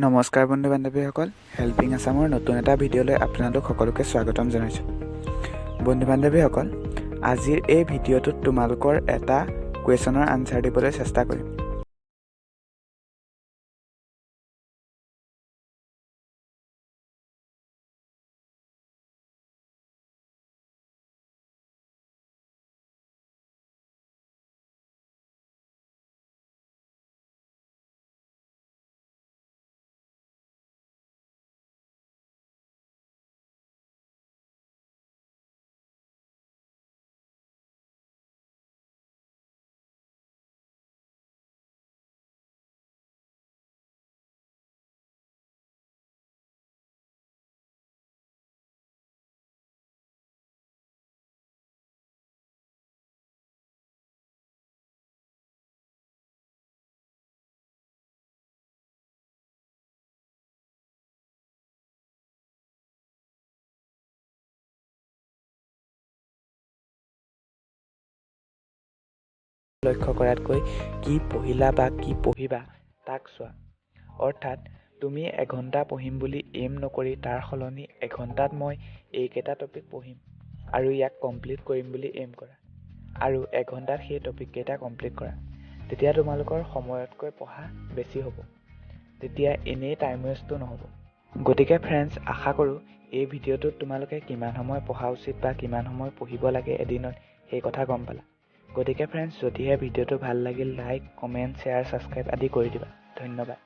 নমস্কাৰ বন্ধু বান্ধৱীসকল, হেল্পিং আছামৰ নতুন এটা ভিডিঅ'লৈ আপোনালোক সকলোকে স্বাগতম জনাইছোঁ। বন্ধু বান্ধৱীসকল, আজিৰ এই ভিডিঅ'টোত তোমালোকৰ এটা কুৱেশ্যনৰ আনচাৰ দিবলৈ চেষ্টা কৰিম। লক্ষ্য কৰাতকৈ কি পঢ়িলা বা কি পঢ়িবা তাক চোৱা। অৰ্থাৎ তুমি এঘণ্টা পঢ়িম বুলি এইম নকৰি তাৰ সলনি এঘণ্টাত মই এইকেইটা টপিক পঢ়িম আৰু ইয়াক কমপ্লিট কৰিম বুলি এইম কৰা, আৰু এঘণ্টাত সেই টপিককেইটা কমপ্লিট কৰা। তেতিয়া তোমালোকৰ সময়তকৈ পঢ়া বেছি হ'ব, তেতিয়া এনেই টাইম ৱেষ্টটো নহ'ব। গতিকে ফ্ৰেণ্ডছ, আশা কৰোঁ এই ভিডিঅ'টোত তোমালোকে কিমান সময় পঢ়া উচিত বা কিমান সময় পঢ়িব লাগে এদিনত সেই কথা গম পালা। গতিকে ফ্ৰেণ্ডছ, যদিহে ভিডিঅ'টো ভাল লাগিল লাইক, কমেণ্ট, শ্বেয়াৰ, ছাবস্ক্ৰাইব আদি কৰি দিবা। ধন্যবাদ।